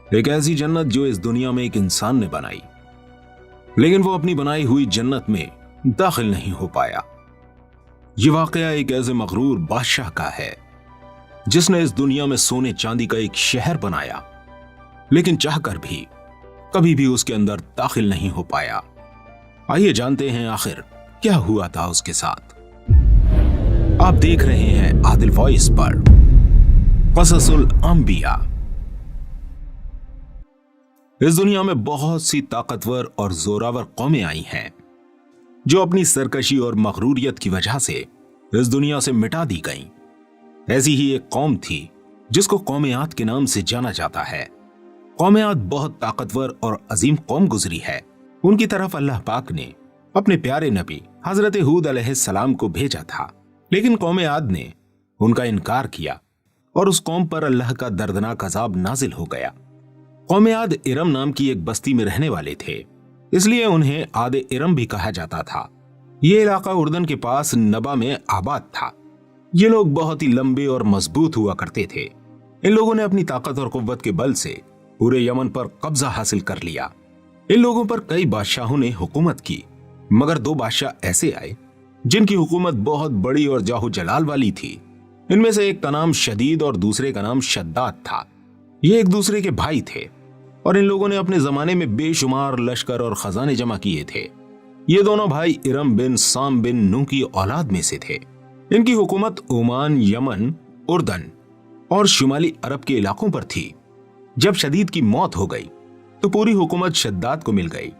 एक ऐसी जन्नत जो इस दुनिया में एक इंसान ने बनाई, लेकिन वो अपनी बनाई हुई जन्नत में दाखिल नहीं हो पाया। ये वाकया एक ऐसे मगरूर बादशाह का है जिसने इस दुनिया में सोने चांदी का एक शहर बनाया, लेकिन चाहकर भी कभी भी उसके अंदर दाखिल नहीं हो पाया। आइए जानते हैं आखिर क्या हुआ था उसके साथ। आप देख रहे हैं आदिल वॉइस पर क़ससुल अंबिया। इस दुनिया में बहुत सी ताकतवर और जोरावर कौमें आई हैं जो अपनी सरकशी और मगरूरियत की वजह से इस दुनिया से मिटा दी गईं। ऐसी ही एक कौम थी जिसको कौम आद के नाम से जाना जाता है। कौम आद बहुत ताकतवर और अजीम कौम गुजरी है। उनकी तरफ अल्लाह पाक ने अपने प्यारे नबी हजरत हूद अलैहिस्सलाम को भेजा था, लेकिन कौम आद ने उनका इनकार किया और उस कौम पर अल्लाह का दर्दनाक अजाब नाजिल हो गया। कौम आद इरम नाम की एक बस्ती में रहने वाले थे, इसलिए उन्हें आद इरम भी कहा जाता था। ये इलाका उर्दन के पास नबा में आबाद था। ये लोग बहुत ही लंबे और मजबूत हुआ करते थे। इन लोगों ने अपनी ताकत और कुव्वत के बल से पूरे यमन पर कब्जा हासिल कर लिया। इन लोगों पर कई बादशाहों ने हुकूमत की, मगर दो बादशाह ऐसे आए जिनकी हुकूमत बहुत बड़ी और जाहू जलाल वाली थी। इनमें से एक का नाम शदीद और दूसरे का नाम शद्दाद था। ये एक दूसरे के भाई थे और इन लोगों ने अपने जमाने में बेशुमार लश्कर और खजाने जमा किए थे। ये दोनों भाई इरम बिन साम बिन नूह की औलाद में से थे। इनकी हुकूमत ओमान, यमन, उर्दन और शुमाली अरब के इलाकों पर थी। जब शदीद की मौत हो गई तो पूरी हुकूमत शद्दाद को मिल गई।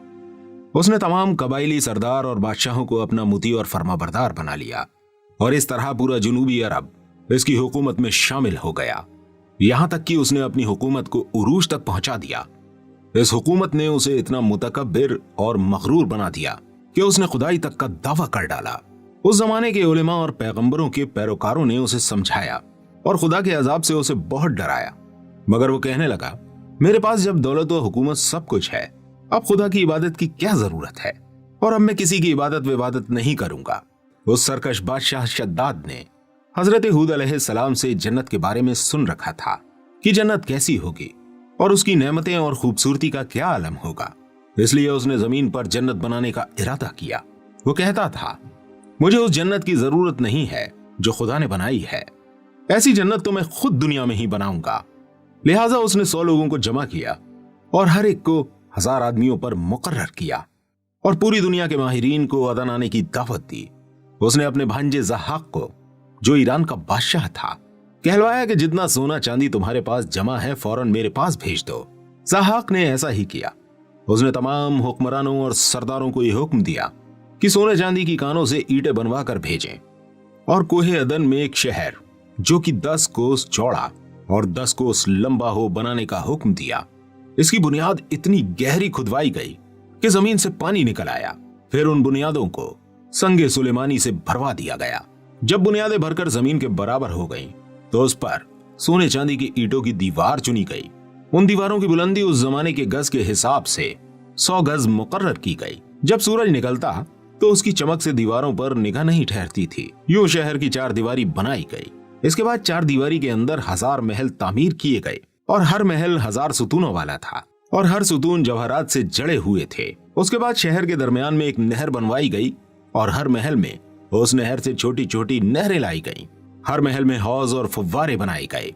उसने तमाम कबाइली सरदार और बादशाहों को अपना मुती और फरमाबरदार बना लिया और इस तरह पूरा जुनूबी अरब इसकी हुकूमत में शामिल हो गया। यहां तक कि उसने अपनी हुकूमत को उरूज तक पहुंचा दिया। इस हुकूमत ने उसे इतना मुतकब्बिर और मगरूर बना दिया कि उसने खुदाई तक का दावा कर डाला। उस जमाने के उलेमा और पैगंबरों के पैरोकारों ने उसे समझाया और खुदा के अजाब से उसे बहुत डराया, मगर वो कहने लगा, मेरे पास जब दौलत व हुकूमत सब कुछ है, अब खुदा की इबादत की क्या जरूरत है, और अब मैं किसी की इबादत विबादत नहीं करूंगा। उस सरकश बादशाह शद्दाद ने हजरत हूद अलैहिस्सलाम से जन्नत के बारे में सुन रखा था कि जन्नत कैसी होगी और उसकी नेमतें और खूबसूरती का क्या आलम होगा। इसलिए उसने जमीन पर जन्नत बनाने का इरादा किया। वो कहता था, मुझे उस जन्नत की जरूरत नहीं है जो खुदा ने बनाई है। ऐसी जन्नत तो मैं खुद दुनिया में ही बनाऊंगा। लिहाजा उसने 100 लोगों को जमा किया और हर एक को 1000 आदमियों पर मुकर्रर किया और पूरी दुनिया के माहिरीन को अदन आने की दावत दी। उसने अपने भांजे ज़हाक को, जो ईरान का बादशाह था, कहलवाया कि जितना सोना चांदी तुम्हारे पास जमा है फौरन मेरे पास भेज दो। ज़हाक ने ऐसा ही किया। उसने तमाम हुक्मरानों और सरदारों को यह हुक्म दिया कि सोने चांदी की कानों से ईंटें बनवा कर भेजें और कोहे अदन में एक शहर जो कि 10 कोस चौड़ा और 10 कोस लंबा हो बनाने का हुक्म दिया। इसकी बुनियाद इतनी गहरी खुदवाई गई कि जमीन से पानी निकल आया। फिर उन बुनियादों को संगे सुलेमानी से भरवा दिया गया। जब बुनियादें भरकर जमीन के बराबर हो गईं, तो उस पर सोने चांदी की ईंटों की दीवार चुनी गई। उन दीवारों की बुलंदी उस जमाने के गज के हिसाब से 100 गज मुकर्रर की गई। जब सूरज निकलता तो उसकी चमक से दीवारों पर निगाह नहीं ठहरती थी। यूं शहर की 4 दीवारी बनाई गई। इसके बाद 4 दीवारी के अंदर 1000 महल तामीर किए गए और हर महल 1000 सुतूनों वाला था और हर सुतून जवाहरात से जड़े हुए थे। उसके बाद शहर के दरमियान में एक नहर बनवाई गई और हर महल में उस नहर से छोटी छोटी नहरें लाई गईं। हर महल में हौज और फव्वारे बनाए गए।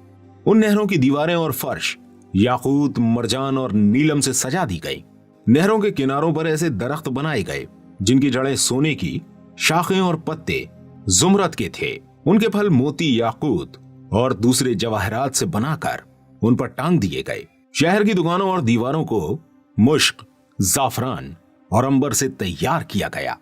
उन नहरों की दीवारें और फर्श याकूत, मरजान और नीलम से सजा दी गई। नहरों के किनारों पर ऐसे दरख्त बनाए गए जिनकी जड़ें सोने की, शाखें और पत्ते जुमरत के थे। उनके फल मोती, याकूत और दूसरे जवाहरात से बनाकर उन पर टांग दिए गए। शहर की दुकानों और दीवारों को मुश्क, जाफरान और अंबर से तैयार किया गया।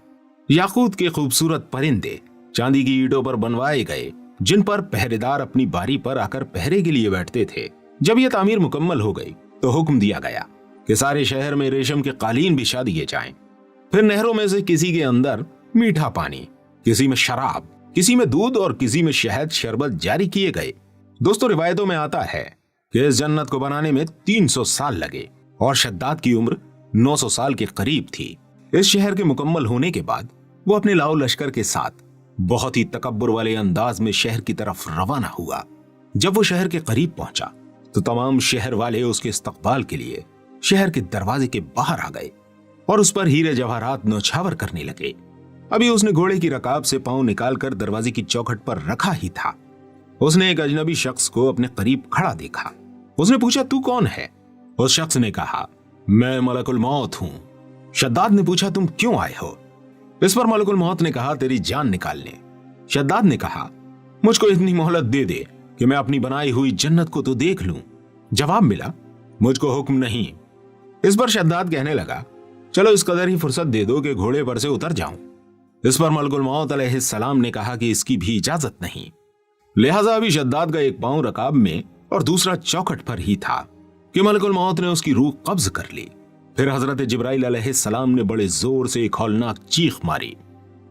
याकूत के खूबसूरत परिंदे चांदी की ईंटों पर बनवाए गए जिन पर पहरेदार अपनी बारी पर आकर पहरे के लिए बैठते थे। जब यह तामीर मुकम्मल हो गई तो हुक्म दिया गया कि सारे शहर में रेशम के कालीन बिछा दिए जाएं। फिर नहरों में से किसी के अंदर मीठा पानी, किसी में शराब, किसी में दूध और किसी में शहद शरबत जारी किए गए। दोस्तों, रिवायतों में आता है कि इस जन्नत को बनाने में 300 साल लगे और शद्दाद की उम्र 900 साल के करीब थी। इस शहर के मुकम्मल होने के बाद वो अपने लाओ लश्कर के साथ बहुत ही तकब्बुर वाले अंदाज में शहर की तरफ रवाना हुआ। जब वो शहर के करीब पहुंचा तो तमाम शहर वाले उसके इस्तकबाल के लिए शहर के दरवाजे के बाहर आ गए और उस पर हीरे जवाहरात नौछावर करने लगे। अभी उसने घोड़े की रकाब से पांव निकालकर दरवाजे की चौखट पर रखा ही था, उसने एक अजनबी शख्स को अपने करीब खड़ा देखा। उसने पूछा, तू कौन है? उस शख्स ने कहा, मैं मलकुल मौत हूं। शद्दाद ने पूछा, तुम क्यों आए हो? इस पर मलकुल मौत ने कहा, तेरी जान निकालने। शद्दाद ने कहा, मुझको इतनी मोहलत दे दे कि मैं अपनी बनाई हुई जन्नत को तो देख लूं। जवाब मिला, मुझको हुक्म नहीं। इस पर शद्दाद कहने लगा, चलो इस कदर ही फुर्सत दे दो कि घोड़े पर से उतर जाऊं। इस पर मलकुल मौत अलैहिस्सलाम ने कहा कि इसकी भी इजाजत नहीं। लिहाजा अभी शद्दाद का एक पांव रकाब में और दूसरा चौखट पर ही था कि मलकुल मौत ने उसकी रूह कब्ज कर ली। फिर हजरत जिब्राइल अलैहिस्सलाम ने बड़े जोर से एक हौलनाक चीख मारी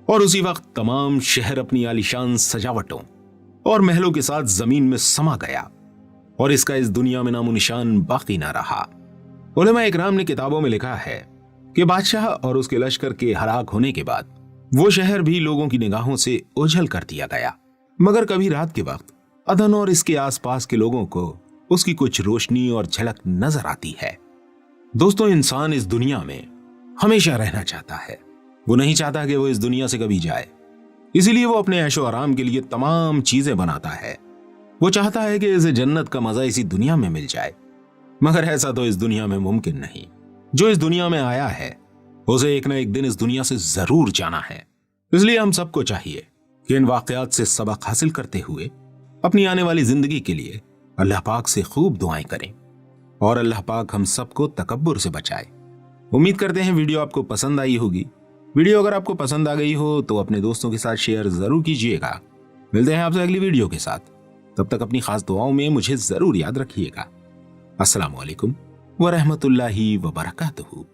और उसी वक्त तमाम शहर अपनी आलीशान सजावटों और महलों के साथ जमीन में समा गया और इसका इस दुनिया में नामो निशान बाकी ना रहा। उलमा इकराम ने किताबों में लिखा है कि बादशाह और उसके लश्कर के हलाक होने के बाद वो शहर भी लोगों की निगाहों से ओझल कर दिया गया, मगर कभी रात के वक्त अदन और इसके आसपास के लोगों को उसकी कुछ रोशनी और झलक नजर आती है। दोस्तों, इंसान इस दुनिया में हमेशा रहना चाहता है, वो नहीं चाहता कि वो इस दुनिया से कभी जाए। इसीलिए वो अपने ऐशो आराम के लिए तमाम चीजें बनाता है। वो चाहता है कि इसे जन्नत का मजा इसी दुनिया में मिल जाए, मगर ऐसा तो इस दुनिया में मुमकिन नहीं। जो इस दुनिया में आया है उसे एक ना एक दिन इस दुनिया से जरूर जाना है। इसलिए हम सबको चाहिए कि इन वाकयात से सबक हासिल करते हुए अपनी आने वाली जिंदगी के लिए अल्लाह पाक से खूब दुआएं करें और अल्लाह पाक हम सबको तकब्बुर से बचाए। उम्मीद करते हैं वीडियो आपको पसंद आई होगी। वीडियो अगर आपको पसंद आ गई हो तो अपने दोस्तों के साथ शेयर जरूर कीजिएगा। मिलते हैं आपसे अगली वीडियो के साथ, तब तक अपनी खास दुआओं में मुझे जरूर याद रखिएगा। अस्सलामु अलैकुम व रहमतुल्लाहि व बरकातुहू।